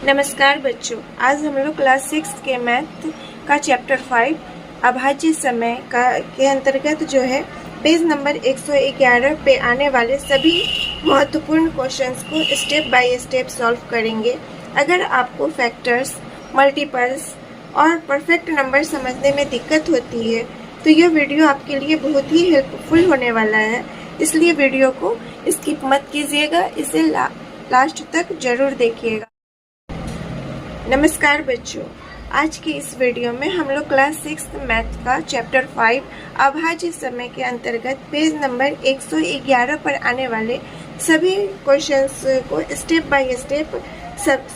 नमस्कार बच्चों, आज हम लोग क्लास 6 के मैथ का चैप्टर 5 अभाज्य समय के अंतर्गत जो है पेज नंबर 111 पे आने वाले सभी महत्वपूर्ण क्वेश्चंस को स्टेप बाय स्टेप सॉल्व करेंगे। अगर आपको फैक्टर्स, मल्टीपल्स और परफेक्ट नंबर समझने में दिक्कत होती है तो यह वीडियो आपके लिए बहुत ही हेल्पफुल होने वाला है, इसलिए वीडियो को स्किप मत कीजिएगा, इसे लास्ट तक जरूर देखिएगा। नमस्कार बच्चों, आज की इस वीडियो में हम लोग क्लास 6 मैथ का चैप्टर 5 अभाज्य समय के अंतर्गत पेज नंबर 111 पर आने वाले सभी क्वेश्चंस को स्टेप बाय स्टेप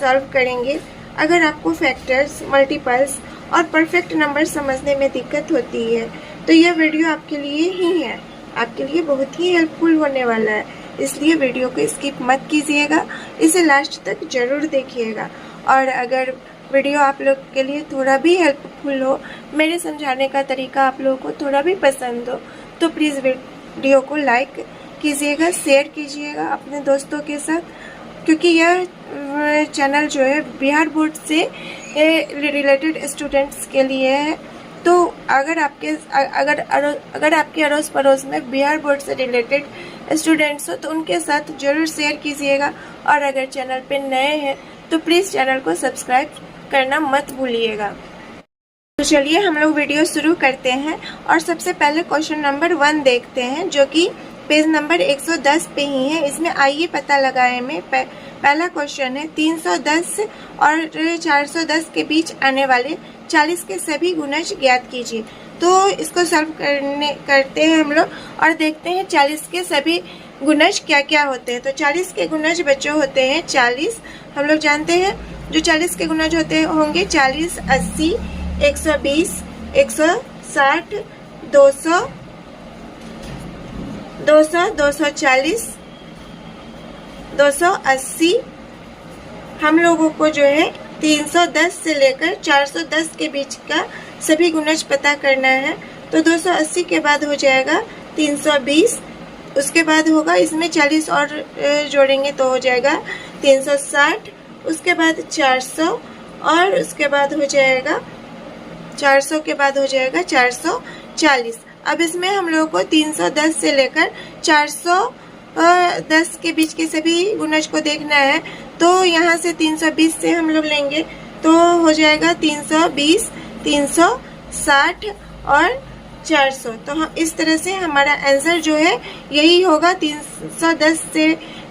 सॉल्व करेंगे। अगर आपको फैक्टर्स, मल्टीपल्स और परफेक्ट नंबर समझने में दिक्कत होती है तो यह वीडियो आपके लिए ही है, आपके लिए बहुत ही हेल्पफुल होने वाला है, इसलिए वीडियो को स्किप मत कीजिएगा, इसे लास्ट तक जरूर देखिएगा। और अगर वीडियो आप लोग के लिए थोड़ा भी हेल्पफुल हो, मेरे समझाने का तरीका आप लोगों को थोड़ा भी पसंद हो तो प्लीज़ वीडियो को लाइक कीजिएगा, शेयर कीजिएगा अपने दोस्तों के साथ, क्योंकि यह चैनल जो है बिहार बोर्ड से रिलेटेड स्टूडेंट्स के लिए है। तो अगर आपके अड़ोस पड़ोस में बिहार बोर्ड से रिलेटेड स्टूडेंट्स हो तो उनके साथ जरूर शेयर कीजिएगा। और अगर चैनल पे नए हैं तो प्लीज़ चैनल को सब्सक्राइब करना मत भूलिएगा। तो चलिए हम लोग वीडियो शुरू करते हैं और सबसे पहले क्वेश्चन नंबर 1 देखते हैं, जो कि पेज नंबर 110 पे ही है। इसमें आइए पता लगाएं में पहला क्वेश्चन है 310 और 410 के बीच आने वाले 40 के सभी गुणज ज्ञात कीजिए। तो इसको सॉल्व करते हैं हम लोग और देखते हैं 40 के सभी गुणज क्या क्या होते हैं। तो 40 के गुणज बच्चों होते हैं 40, हम लोग जानते हैं जो 40 के गुणज होते होंगे 40, 80, 120, 160, 200, 240, 280। हम लोगों को जो है 310 से लेकर 410 के बीच का सभी गुणज पता करना है। तो 280 के बाद हो जाएगा 320, उसके बाद होगा इसमें 40 और जोड़ेंगे तो हो जाएगा 360, उसके बाद 400 और उसके बाद हो जाएगा 400 के बाद हो जाएगा 440। अब इसमें हम लोगों को 310 से लेकर 410 के बीच के सभी गुणज को देखना है। तो यहाँ से 320 से हम लोग लेंगे तो हो जाएगा 320, 360 और 400। तो हम इस तरह से हमारा आंसर जो है यही होगा। 310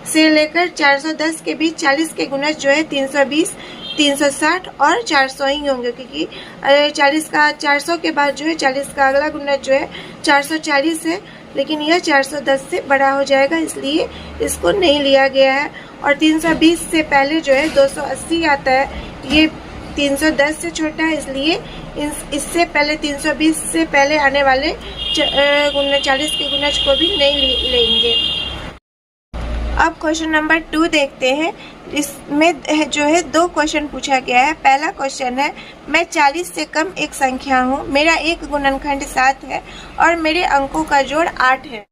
से लेकर 410 के बीच 40 के गुणज जो है 320, 360 और 400 ही होंगे, क्योंकि 40 का 400 के बाद जो है 40 का अगला गुणज जो है 440 है, लेकिन यह 410 से बड़ा हो जाएगा, इसलिए इसको नहीं लिया गया है। और 320 से पहले जो है 280 आता है, ये 310 से छोटा है, इसलिए इससे पहले 320 से पहले आने वाले 40 के गुणज को भी नहीं लेंगे। अब क्वेश्चन नंबर 2 देखते हैं। इसमें जो है 2 क्वेश्चन पूछा गया है। पहला क्वेश्चन है, मैं 40 से कम एक संख्या हूँ, मेरा एक गुणनखंड 7 है और मेरे अंकों का जोड़ 8 है।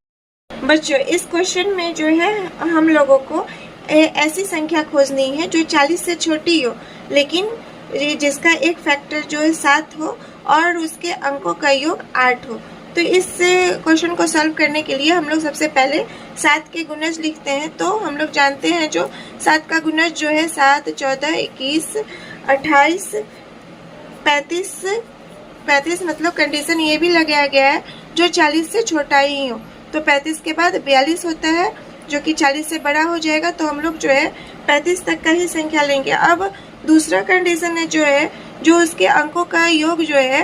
बच्चों, इस क्वेश्चन में जो है हम लोगों को ऐसी संख्या खोजनी है जो 40 से छोटी हो, लेकिन जिसका एक फैक्टर जो है 7 हो और उसके अंकों का योग 8 हो। तो इस क्वेश्चन को सॉल्व करने के लिए हम लोग सबसे पहले 7 के गुणज लिखते हैं। तो हम लोग जानते हैं जो 7 का गुणज जो है 7, 14, 21, 28, 35 मतलब कंडीशन ये भी लगाया गया है जो 40 से छोटा ही हो। तो 35 के बाद 42 होता है जो कि 40 से बड़ा हो जाएगा, तो हम लोग जो है 35 तक का ही संख्या लेंगे। अब दूसरा कंडीशन है जो है जो उसके अंकों का योग जो है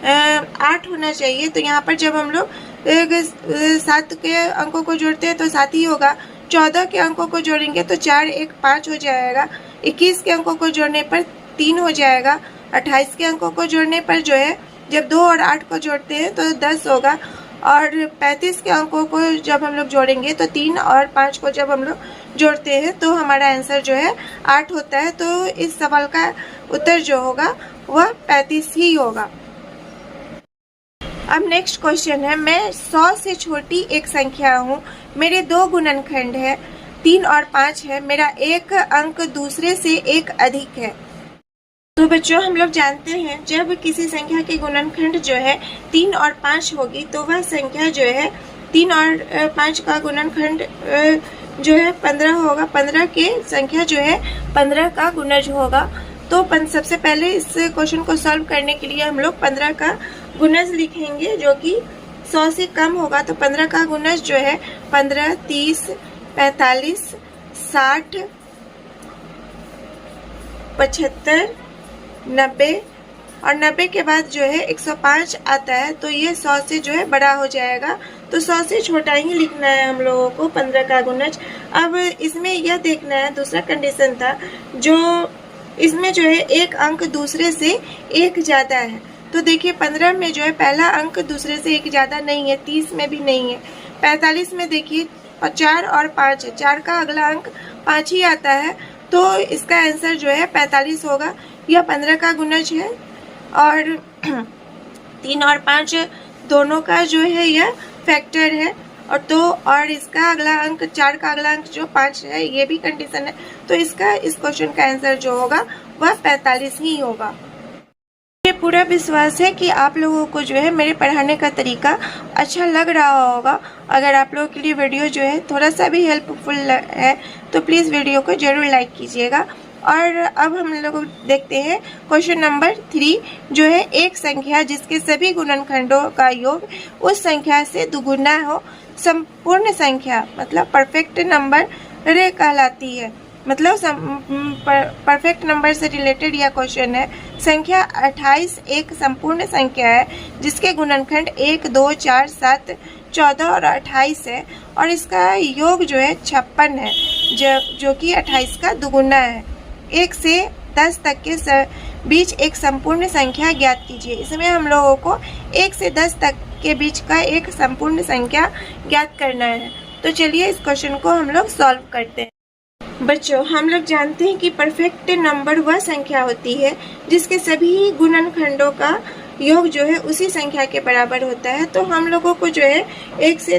8 होना चाहिए। तो यहाँ पर जब हम लोग 7 के अंकों को जोड़ते हैं तो 7 ही होगा। 14 के अंकों को जोड़ेंगे तो 4, 1, 5 हो जाएगा। 21 के अंकों को जोड़ने पर 3 हो जाएगा। 28 के अंकों को जोड़ने पर जो है जब 2 और 8 को जोड़ते हैं तो 10 होगा। और 35 के अंकों को जब हम लोग जोड़ेंगे तो 3 और 5 को जब हम लोग जोड़ते हैं तो हमारा आंसर जो है 8 होता है। तो इस सवाल का उत्तर जो होगा वह 35 ही होगा। अब नेक्स्ट क्वेश्चन है, मैं 100 से छोटी एक संख्या हूँ, मेरे 2 गुणनखंड है 3 और 5 है, मेरा एक अंक दूसरे से एक अधिक है। तो बच्चों हम लोग जानते हैं जब किसी संख्या की गुणनखंड जो है 3 और 5 होगी तो वह संख्या जो है 3 और 5 का गुणनखंड जो है 15 होगा। 15 के संख्या जो है 15 का गुणज होगा। तो सबसे पहले इस क्वेश्चन को सॉल्व करने के लिए हम लोग 15 का गुणज लिखेंगे जो कि 100 से कम होगा। तो 15 का गुणज जो है 15, 30, 45, 60, 75, 90 और 90 के बाद जो है 105 आता है। तो ये 100 से जो है बड़ा हो जाएगा। तो 100 से छोटा ही लिखना है हम लोगों को 15 का गुणज। अब इसमें यह देखना है, दूसरा कंडीशन था जो इसमें जो है एक अंक दूसरे से एक ज़्यादा है। तो देखिए 15 में जो है पहला अंक दूसरे से एक ज़्यादा नहीं है, 30 में भी नहीं है, 45 में देखिए 4 और 5 है, 4 का अगला अंक 5 ही आता है। तो इसका आंसर जो है 45 होगा। यह 15 का गुणज है और 3 और 5 दोनों का जो है यह फैक्टर है। और इसका अगला अंक 4 का अगला अंक जो 5 है ये भी कंडीशन है। तो इसका इस क्वेश्चन का आंसर जो होगा वह 45 ही होगा। मुझे पूरा विश्वास है कि आप लोगों को जो है मेरे पढ़ाने का तरीका अच्छा लग रहा होगा। अगर आप लोगों के लिए वीडियो जो है थोड़ा सा भी हेल्पफुल है तो प्लीज़ वीडियो को ज़रूर लाइक कीजिएगा। और अब हम लोग देखते हैं क्वेश्चन नंबर 3 जो है एक संख्या जिसके सभी गुणनखंडों का योग उस संख्या से दुगुना हो संपूर्ण संख्या मतलब परफेक्ट नंबर कहलाती है। मतलब परफेक्ट नंबर से रिलेटेड यह क्वेश्चन है। संख्या 28 एक संपूर्ण संख्या है जिसके गुणनखंड 1, 2, 4, 7, 14 और 28 है और इसका योग जो है 56 है जो कि 28 का दुगुना है। 1 से 10 तक के बीच एक संपूर्ण संख्या ज्ञात कीजिए। इसमें हम लोगों को 1 से 10 तक के बीच का एक संपूर्ण संख्या ज्ञात करना है। तो चलिए इस क्वेश्चन को हम लोग सॉल्व करते हैं। बच्चों हम लोग जानते हैं कि परफेक्ट नंबर वह संख्या होती है जिसके सभी गुणनखंडों का योग जो है उसी संख्या के बराबर होता है। तो हम लोगों को जो है 1 से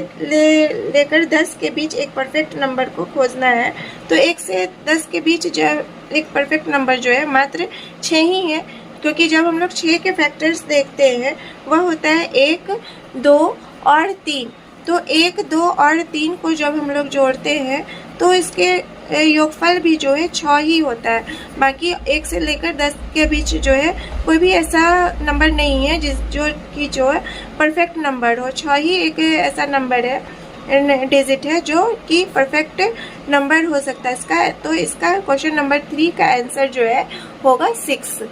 लेकर 10 के बीच एक परफेक्ट नंबर को खोजना है। तो 1 से 10 के बीच जो एक परफेक्ट नंबर जो है मात्र 6 ही है, क्योंकि जब हम लोग 6 के फैक्टर्स देखते हैं वह होता है 1, 2 और 3। तो 1, 2 और 3 को जब हम लोग जोड़ते हैं तो इसके योगफल भी जो है 6 ही होता है। बाकी 1 से लेकर 10 के बीच जो है कोई भी ऐसा नंबर नहीं है जो है परफेक्ट नंबर हो। 6 ही एक ऐसा नंबर है, डिजिट है जो कि परफेक्ट नंबर हो सकता है तो इसका क्वेश्चन नंबर 3 का आंसर जो है होगा 6।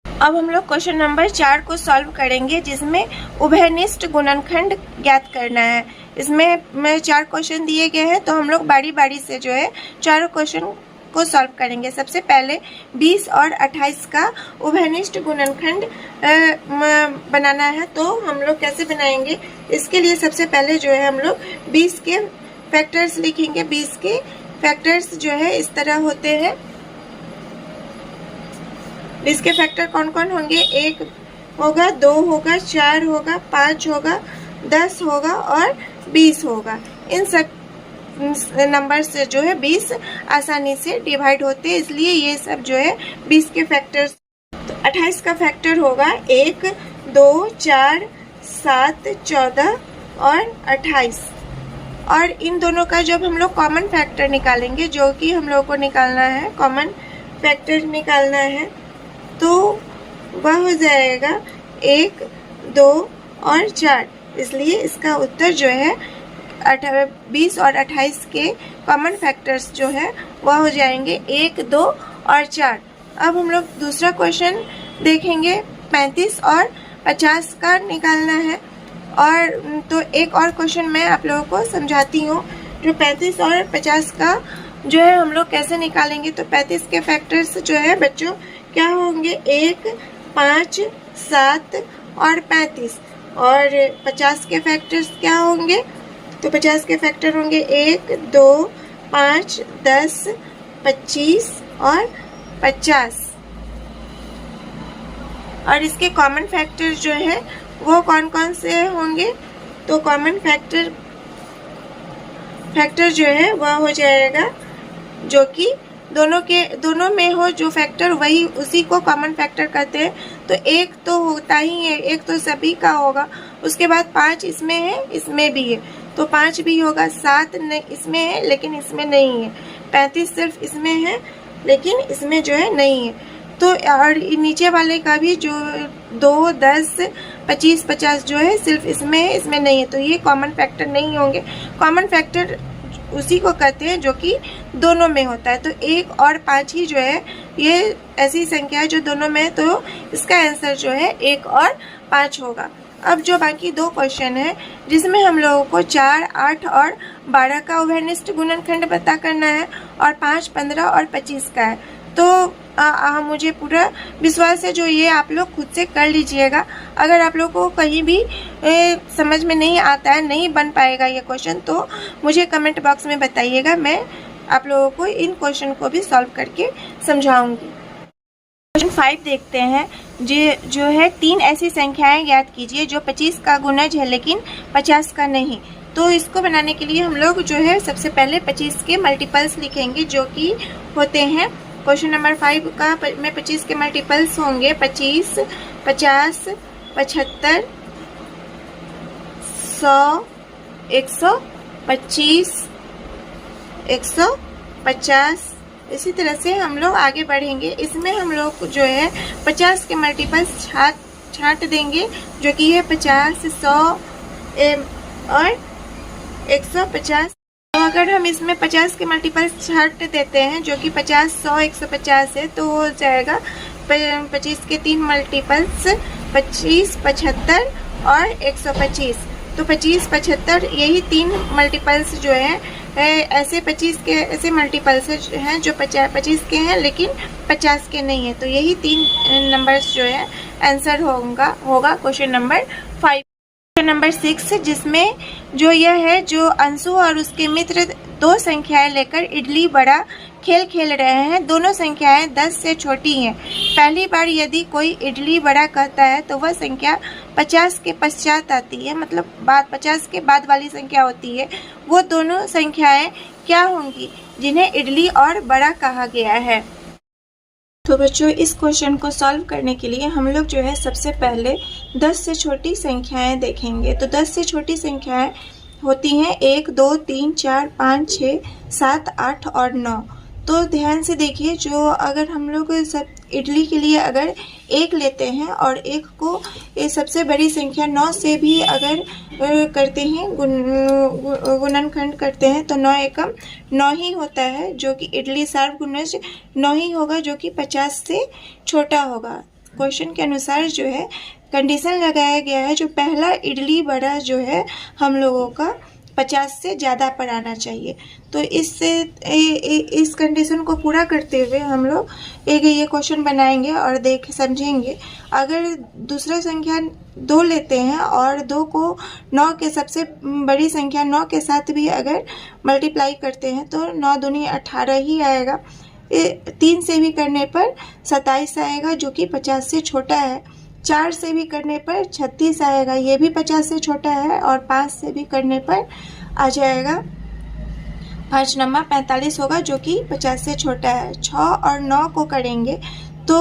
अब हम लोग क्वेश्चन नंबर 4 को सॉल्व करेंगे जिसमें उभयनिष्ठ गुणनखंड ज्ञात करना है। इसमें 4 क्वेश्चन दिए गए हैं तो हम लोग बारी बारी से जो है चारों क्वेश्चन को सॉल्व करेंगे। सबसे पहले 20 और 28 का उभयनिष्ठ गुणनखंड बनाना है। तो हम लोग कैसे बनाएंगे, इसके लिए सबसे पहले जो है हम लोग 20 के फैक्टर्स लिखेंगे। 20 के फैक्टर्स जो है इस तरह होते हैं। 20 के फैक्टर कौन कौन होंगे, 1 होगा, 2 होगा, 4 होगा, 5 होगा, 10 होगा और 20 होगा। इन सब नंबर से जो है 20 आसानी से डिवाइड होते हैं, इसलिए ये सब जो है 20 के फैक्टर्स। तो 28 का फैक्टर होगा 1, 2, 4, 7, 14 और 28। और इन दोनों का जब हम लोग कॉमन फैक्टर निकालेंगे, जो कि हम लोग को निकालना है, कॉमन फैक्टर निकालना है, तो वह हो जाएगा 1, 2 और 4। इसलिए इसका उत्तर जो है 20 और 28 के कॉमन फैक्टर्स जो है वह हो जाएंगे 1, 2 और 4। अब हम लोग दूसरा क्वेश्चन देखेंगे। 35 और 50 का निकालना है। और तो एक और क्वेश्चन मैं आप लोगों को समझाती हूँ। जो 35 और 50 का जो है हम लोग कैसे निकालेंगे। तो 35 के फैक्टर्स जो है बच्चों क्या होंगे, 1, 5, 7 और 35। और 50 के फैक्टर्स क्या होंगे, तो 50 के फैक्टर होंगे 1, 2, 5, 10, 25 और 50। और इसके कॉमन फैक्टर जो है वो कौन कौन से होंगे, तो कॉमन फैक्टर फैक्टर जो है वह हो जाएगा जो कि दोनों में हो जो फैक्टर वही उसी को कॉमन फैक्टर कहते हैं। तो एक तो होता ही है, एक तो सभी का होगा। उसके बाद 5 इसमें है, इसमें भी है, तो 5 भी होगा। 7 इसमें है लेकिन इसमें नहीं है। 35 सिर्फ इसमें है लेकिन इसमें जो है नहीं है। तो और नीचे वाले का भी जो 2, 10, 25, 50 जो है सिर्फ इसमें है, इसमें नहीं है। तो ये कॉमन फैक्टर नहीं होंगे। कॉमन फैक्टर उसी को कहते हैं जो कि दोनों में होता है। तो 1 और 5 ही जो है ये ऐसी संख्या है जो दोनों में है। तो इसका आंसर जो है 1 और 5 होगा। अब जो बाकी 2 क्वेश्चन है जिसमें हम लोगों को 4, 8 और 12 का उभयनिष्ठ गुणनखंड पता करना है और 5, 15 और 25 का है। तो मुझे पूरा विश्वास है जो ये आप लोग खुद से कर लीजिएगा। अगर आप लोग को कहीं भी समझ में नहीं आता है, नहीं बन पाएगा ये क्वेश्चन, तो मुझे कमेंट बॉक्स में बताइएगा। मैं आप लोगों को इन क्वेश्चन को भी सॉल्व करके समझाऊंगी। क्वेश्चन 5 देखते हैं। जो है 3 ऐसी संख्याएं ज्ञात कीजिए जो 25 का गुणज है लेकिन 50 का नहीं। तो इसको बनाने के लिए हम लोग जो है सबसे पहले 25 के मल्टीपल्स लिखेंगे जो कि होते हैं। क्वेश्चन नंबर 5 का में 25 के मल्टीपल्स होंगे 25, 50, 75, 100, 125, 150। इसी तरह से हम लोग आगे बढ़ेंगे। इसमें हम लोग जो है 50 के मल्टीपल्स छांट देंगे जो कि है 50, 100 और 150। तो अगर हम इसमें 50 के मल्टीपल्स छांट देते हैं जो कि 50, 100, 150 है, तो हो जाएगा 25 के 3 मल्टीपल्स 25, 75 और 125। तो 25, 75 यही 3 मल्टीपल्स जो है ऐसे 25 के ऐसे मल्टीपल्स हैं जो 25 के हैं लेकिन 50 के नहीं है। तो यही 3 नंबर्स जो है आंसर होगा क्वेश्चन नंबर 5। क्वेश्चन नंबर 6 जिसमें जो यह है जो अंशु और उसके मित्र 2 संख्याएं लेकर इडली बड़ा खेल रहे हैं। दोनों संख्याएं 10 से छोटी हैं। पहली बार यदि कोई इडली बड़ा कहता है तो वह संख्या 50 के पश्चात आती है, मतलब 50 के बाद वाली संख्या होती है। वो दोनों संख्याएं क्या होंगी जिन्हें इडली और बड़ा कहा गया है। तो बच्चों इस क्वेश्चन को सॉल्व करने के लिए हम लोग जो है सबसे पहले 10 से छोटी संख्याएं देखेंगे। तो 10 से छोटी संख्याएं होती हैं 1, 2, 3, 4, 5, 6, 7, 8 और 9। तो ध्यान से देखिए, जो अगर हम लोग सब इडली के लिए अगर 1 लेते हैं और 1 को ये सबसे बड़ी संख्या 9 से भी अगर करते हैं गुणनखंड करते हैं तो 9 एकम 9 ही होता है, जो कि इडली सार्वगुणज 9 ही होगा जो कि 50 से छोटा होगा। क्वेश्चन के अनुसार जो है कंडीशन लगाया गया है जो पहला इडली बड़ा जो है हम लोगों का 50 से ज़्यादा पर आना चाहिए। तो इस कंडीशन को पूरा करते हुए हम लोग ये क्वेश्चन बनाएंगे और समझेंगे। अगर दूसरा संख्या 2 लेते हैं और 2 को 9 के सबसे बड़ी संख्या 9 के साथ भी अगर मल्टीप्लाई करते हैं तो 9 दूनी 18 ही आएगा। 3 से भी करने पर 27 आएगा जो कि 50 से छोटा है। 4 से भी करने पर 36 आएगा, ये भी 50 से छोटा है। और 5 से भी करने पर आ जाएगा 5 नंबर 45 होगा जो कि 50 से छोटा है। 6 और 9 को करेंगे तो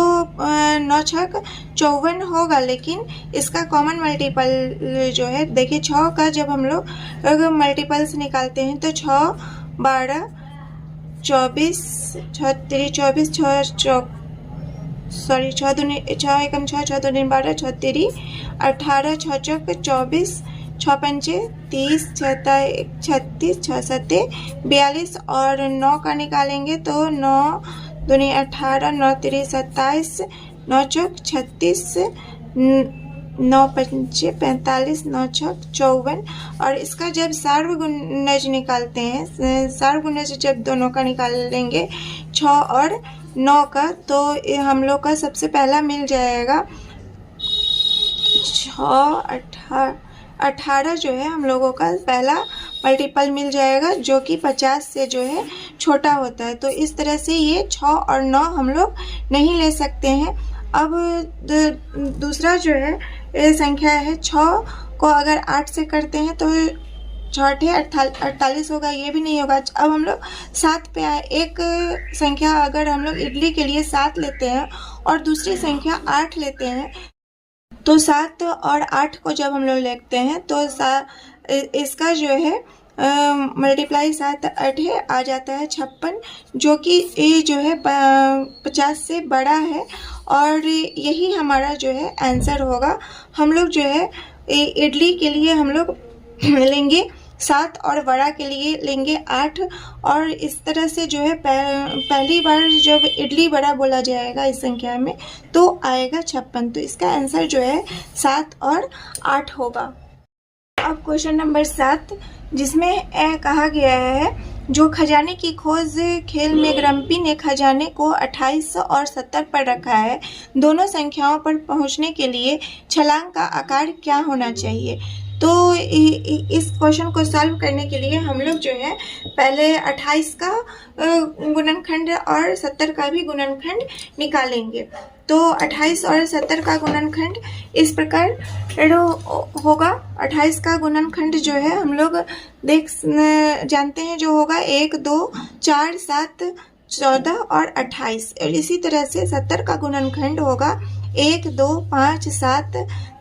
9 छक 54 होगा, लेकिन इसका कॉमन मल्टीपल जो है देखिए 6 का जब हम लोग मल्टीपल्स निकालते हैं तो 6, 12, 24, 24, 6 दूनी 6 एकम 6, 6 दूनी 12, 6 तेरी 18, 6 चौक 24, 6 पंचे 30, 36, 6 सत्ते 42 और 9 का निकालेंगे तो 9 दूनी 18, 9 तेरी 27, 9 चौक 36, 9 पंचे 45, 9 छक 54। और इसका जब सार्वगुणज निकालते हैं, सार्वगुणज जब दोनों का निकालेंगे 6 और 9 का, तो हम लोग का सबसे पहला मिल जाएगा 6, 18 जो है हम लोगों का पहला मल्टीपल मिल जाएगा जो कि 50 से जो है छोटा होता है। तो इस तरह से ये 6 और 9 हम लोग नहीं ले सकते हैं। अब दूसरा जो है संख्या है 6 को अगर 8 से करते हैं तो छठे 48 होगा, ये भी नहीं होगा। अब हम लोग 7 पे आए। एक संख्या अगर हम लोग इडली के लिए 7 लेते हैं और दूसरी संख्या 8 लेते हैं, तो 7 और 8 को जब हम लोग लेते हैं तो इसका जो है मल्टीप्लाई 7 8 है, आ जाता है 56, जो कि ये जो है 50 से बड़ा है और यही हमारा जो है आंसर होगा। हम लोग जो है इडली के लिए हम लोग लेंगे 7 और बड़ा के लिए लेंगे 8, और इस तरह से जो है पहली बार जब इडली बड़ा बोला जाएगा इस संख्या में तो आएगा 56। तो इसका आंसर जो है 7 और 8 होगा। अब क्वेश्चन नंबर 7, जिसमें कहा गया है जो खजाने की खोज खेल में ग्रम्पी ने खजाने को 28 और 70 पर रखा है, दोनों संख्याओं पर पहुंचने के लिए छलांग का आकार क्या होना चाहिए। तो इस क्वेश्चन को सॉल्व करने के लिए हम लोग जो है पहले 28 का गुणनखंड और 70 का भी गुणनखंड निकालेंगे। तो 28 और 70 का गुणनखंड इस प्रकार होगा। 28 का गुणनखंड जो है हम लोग जानते हैं जो होगा 1 2 4 7 14 और 28, और इसी तरह से 70 का गुणनखंड होगा 1 2 5 7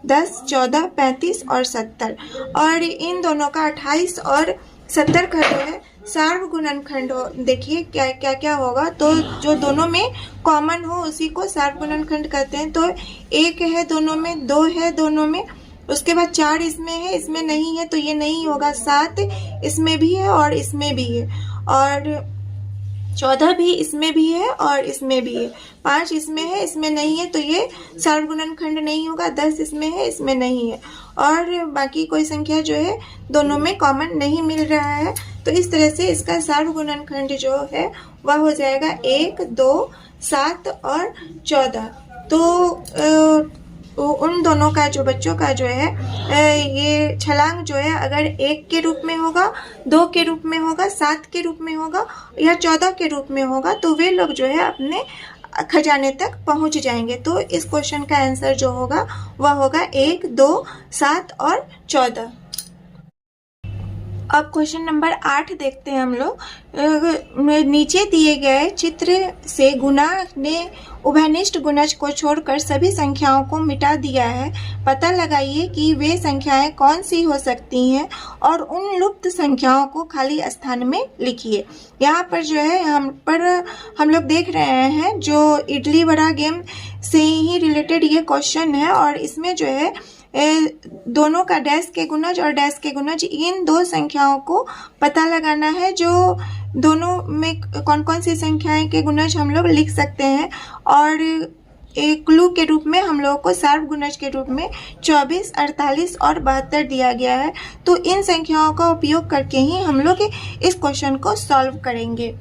10 14 35 और 70, और इन दोनों का 28 और 70 का जो है सार्व गुणनखंड हो। देखिए क्या क्या क्या होगा, तो जो दोनों में कॉमन हो उसी को सार्व गुणनखंड कहते हैं। तो 1 है दोनों में, 2 है दोनों में, उसके बाद 4 इसमें है, इसमें नहीं है तो ये नहीं होगा, 7 इसमें भी है और इसमें भी है, और 14 भी इसमें भी है और इसमें भी है, 5 इसमें है इसमें नहीं है तो ये सार्वगुणनखंड नहीं होगा, 10 इसमें है इसमें नहीं है, और बाकी कोई संख्या जो है दोनों में कॉमन नहीं मिल रहा है। तो इस तरह से इसका सार्वगुणनखंड जो है वह हो जाएगा 1 2 7 और 14। तो उन दोनों का जो बच्चों का जो है ये छलांग जो है अगर 1 के रूप में होगा, 2 के रूप में होगा, 7 के रूप में होगा या 14 के रूप में होगा, तो वे लोग जो है अपने खजाने तक पहुंच जाएंगे। तो इस क्वेश्चन का आंसर जो होगा वह होगा 1 2 7 और 14। अब क्वेश्चन नंबर 8 देखते हैं हम लोग। नीचे दिए गए चित्र से गुणा ने उभयनिष्ठ गुणज को छोड़कर सभी संख्याओं को मिटा दिया है। पता लगाइए कि वे संख्याएं कौन सी हो सकती हैं और उन लुप्त संख्याओं को खाली स्थान में लिखिए। यहाँ पर जो है हम लोग देख रहे हैं जो इडली वड़ा गेम से ही रिलेटेड ये क्वेश्चन है, और इसमें जो है दोनों का डैश के गुणज और डैश के गुणज, इन दो संख्याओं को पता लगाना है जो दोनों में कौन कौन सी संख्याएं के गुणज हम लोग लिख सकते हैं। और एक क्लू के रूप में हम लोगों को सार्व गुणज के रूप में 24, 48 और 72 दिया गया है। तो इन संख्याओं का उपयोग करके ही हम लोग इस क्वेश्चन को सॉल्व करेंगे।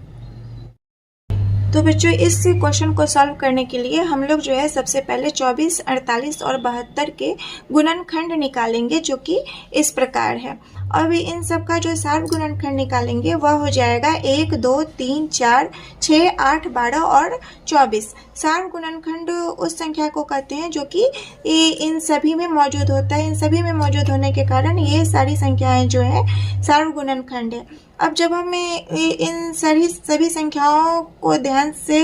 तो बच्चों इस क्वेश्चन को सॉल्व करने के लिए हम लोग जो है सबसे पहले 24, 48 और 72 के गुणनखंड निकालेंगे, जो कि इस प्रकार है। अब इन सब का जो सार्व गुणनखंड निकालेंगे वह हो जाएगा 1 2 3 4 6 8 12 और 24। सार्व गुणनखंड उस संख्या को कहते हैं जो कि इन सभी में मौजूद होता है। इन सभी में मौजूद होने के कारण ये सारी संख्याएं जो है सार्व गुणनखंड है। अब जब हम इन सभी संख्याओं को ध्यान से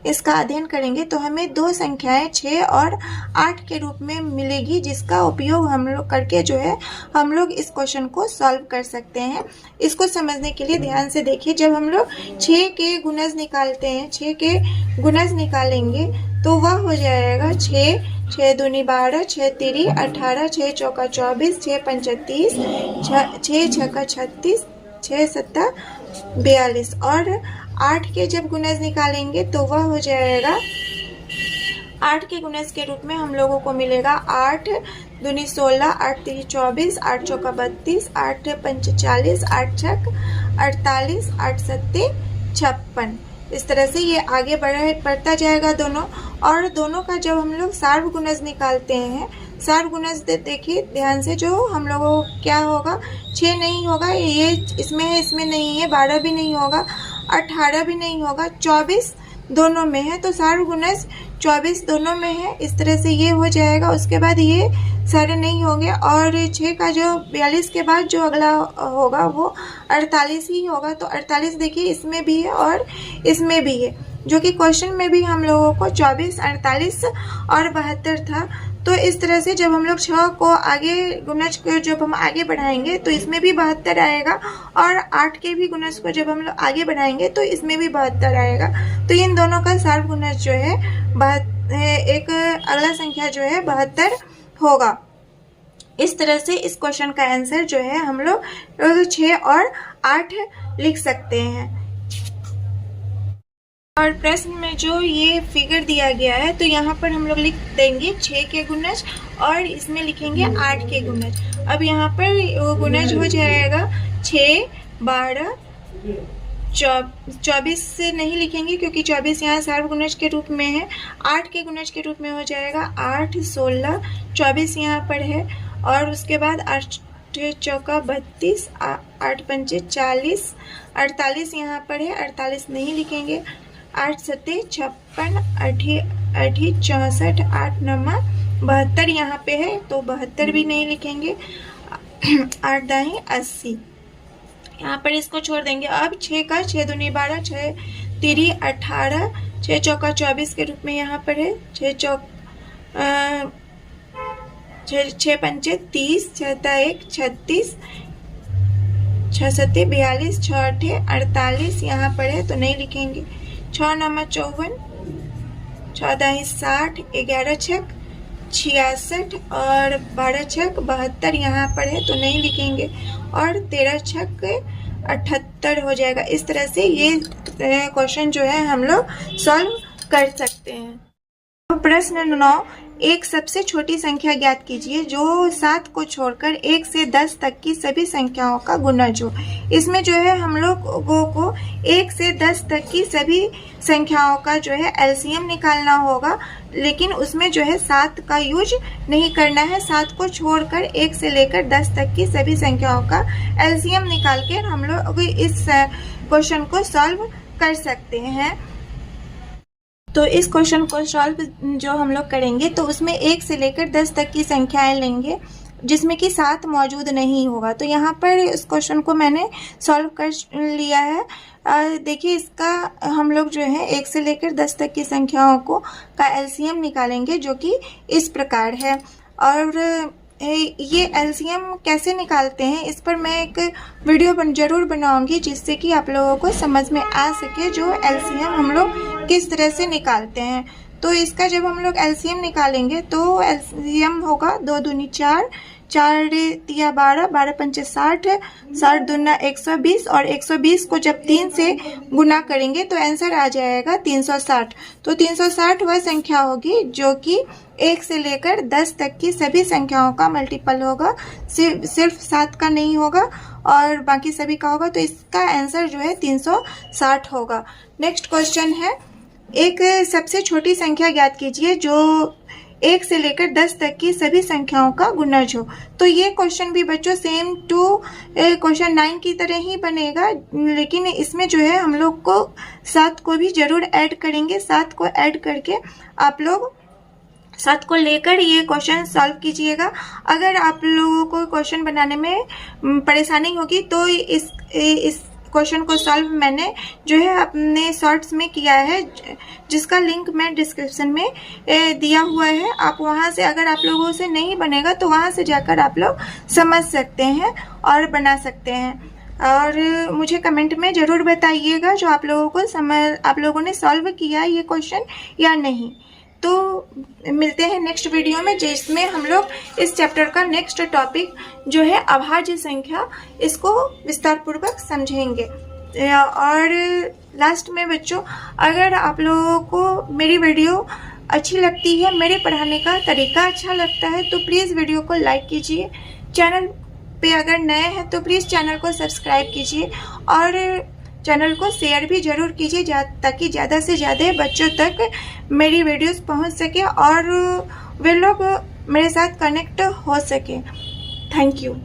इसका अध्ययन करेंगे तो हमें दो संख्याएं 6 और 8 के रूप में मिलेगी, जिसका उपयोग हम लोग करके जो है हम लोग इस क्वेश्चन को सॉल्व कर सकते हैं। इसको समझने के लिए ध्यान से देखिए, जब हम लोग 6 के गुणज निकालते हैं, 6 के गुणज निकालेंगे तो वह हो जाएगा 6 दूनी 12, 6 तिरी 18, 6 चौका 24, 6 पंचा 30, 6 छक्का 36, 6 सत्ता 42। और 8 के जब गुणज निकालेंगे तो वह हो जाएगा 8 के गुणज के रूप में हम लोगों को मिलेगा 8 दूनी 16, 8 तिरी 24, 8 चौका 32, 8 पंच 40, 8 छक 48, 8 सत्ते 56। इस तरह से ये आगे बढ़ता जाएगा दोनों। और दोनों का जब हम लोग सार्व गुणज निकालते हैं, सार्व गुणज देखिए ध्यान से, जो हम लोगों को क्या होगा, 6 नहीं होगा, ये इसमें है इसमें नहीं है, 12 भी नहीं होगा, 18 भी नहीं होगा, 24 दोनों में है, तो सार्वगुणज 24 दोनों में है। इस तरह से ये हो जाएगा। उसके बाद ये सारे नहीं होंगे और 6 का जो 42 के बाद जो अगला होगा वो 48 ही होगा। तो 48 देखिए इसमें भी है और इसमें भी है, जो कि क्वेश्चन में भी हम लोगों को 24, 48 और 72 था। तो इस तरह से जब हम लोग 6 को आगे गुणज को जब हम आगे बढ़ाएंगे तो इसमें भी 72 आएगा, और 8 के भी गुणज को जब हम लोग आगे बढ़ाएंगे तो इसमें भी 72 आएगा। तो इन दोनों का सार्वगुणज जो है एक अगला संख्या जो है 72 होगा। इस तरह से इस क्वेश्चन का आंसर जो है हम लोग 6 और 8 लिख सकते हैं। और प्रश्न में जो ये फिगर दिया गया है तो यहाँ पर हम लोग लिख देंगे 6 के गुणज और इसमें लिखेंगे 8 के गुणज। अब यहाँ पर वो गुणज हो जाएगा 6, 12, 24 से नहीं लिखेंगे क्योंकि 24 यहाँ सार्वगुणज के रूप में है। 8 के गुणज के रूप में हो जाएगा 8, 16, 24 यहाँ पर है, और उसके बाद 8 चौका 32, 8 पंचे 40, 48 यहाँ पर है, 48 नहीं लिखेंगे। 8 सत्ते 56, 8 64, 8 नमा 72 यहाँ पे है तो 72 भी नहीं लिखेंगे। 8 दाही 80 यहाँ पर इसको छोड़ देंगे। अब 6 का 6 दूनी 12, 6 तिरी 18, 6 चौका 24 के रूप में यहाँ पर है। 6 पंचे 30, 6 1 36, 6 सत्ते 42, 6 8 48 यहाँ पर है तो नहीं लिखेंगे। 6 नमा 54, 6 दाही 60, 11 छक 66 और 12 छक 72 यहाँ पर है तो नहीं लिखेंगे, और 13 छक 78 हो जाएगा। इस तरह से ये क्वेश्चन जो है हम लोग सॉल्व कर सकते हैं। प्रश्न 9, एक सबसे छोटी संख्या ज्ञात कीजिए जो 7 को छोड़कर 1 से 10 तक की सभी संख्याओं का गुणज हो। इसमें जो है हम लोगों को 1 से 10 तक की सभी संख्याओं का जो है एलसीएम निकालना होगा, लेकिन उसमें जो है 7 का यूज नहीं करना है। 7 को छोड़कर 1 से लेकर 10 तक की सभी संख्याओं का एलसीएम निकाल के हम लोग इस क्वेश्चन को सॉल्व कर सकते हैं। तो इस क्वेश्चन को सॉल्व जो हम लोग करेंगे तो उसमें 1 से लेकर 10 तक की संख्याएं लेंगे जिसमें कि 7 मौजूद नहीं होगा। तो यहाँ पर इस क्वेश्चन को मैंने सॉल्व कर लिया है। देखिए इसका हम लोग जो है 1 से लेकर 10 तक की संख्याओं को का एलसीएम निकालेंगे, जो कि इस प्रकार है। और ये एलसीएम कैसे निकालते हैं इस पर मैं एक वीडियो जरूर बनाऊंगी, जिससे कि आप लोगों को समझ में आ सके जो एलसीएम हम लोग किस तरह से निकालते हैं। तो इसका जब हम लोग एलसीएम निकालेंगे तो एलसीएम होगा 2 दूनी 4, 4 तिया 12, 12 पंचे 60, 60 दूना 120, और 120 को जब 3 से गुना करेंगे तो आंसर आ जाएगा 360। तो 360 वह संख्या होगी जो कि 1 से लेकर 10 तक की सभी संख्याओं का मल्टीपल होगा, सिर्फ 7 का नहीं होगा और बाकी सभी का होगा। तो इसका आंसर जो है 360 होगा। नेक्स्ट क्वेश्चन है, एक सबसे छोटी संख्या ज्ञात कीजिए जो 1 से लेकर 10 तक की सभी संख्याओं का गुणज हो। तो ये क्वेश्चन भी बच्चों सेम टू क्वेश्चन 9 की तरह ही बनेगा, लेकिन इसमें जो है हम लोग को 7 को भी जरूर ऐड करेंगे। 7 को ऐड करके आप लोग 7 को लेकर ये क्वेश्चन सॉल्व कीजिएगा। अगर आप लोगों को क्वेश्चन बनाने में परेशानी होगी तो इस क्वेश्चन को सॉल्व मैंने जो है अपने शॉर्ट्स में किया है, जिसका लिंक मैं डिस्क्रिप्शन में दिया हुआ है। आप वहां से, अगर आप लोगों से नहीं बनेगा तो वहां से जाकर आप लोग समझ सकते हैं और बना सकते हैं। और मुझे कमेंट में ज़रूर बताइएगा जो आप लोगों ने सॉल्व किया ये क्वेश्चन या नहीं। तो मिलते हैं नेक्स्ट वीडियो में, जिसमें हम लोग इस चैप्टर का नेक्स्ट टॉपिक जो है अभाज्य संख्या, इसको विस्तार पूर्वक समझेंगे। और लास्ट में बच्चों, अगर आप लोगों को मेरी वीडियो अच्छी लगती है, मेरे पढ़ाने का तरीका अच्छा लगता है, तो प्लीज़ वीडियो को लाइक कीजिए। चैनल पे अगर नए हैं तो प्लीज़ चैनल को सब्सक्राइब कीजिए और चैनल को शेयर भी जरूर कीजिए, ताकि ज़्यादा से ज़्यादा बच्चों तक मेरी वीडियोस पहुंच सके और वे लोग मेरे साथ कनेक्ट हो सके। Thank you.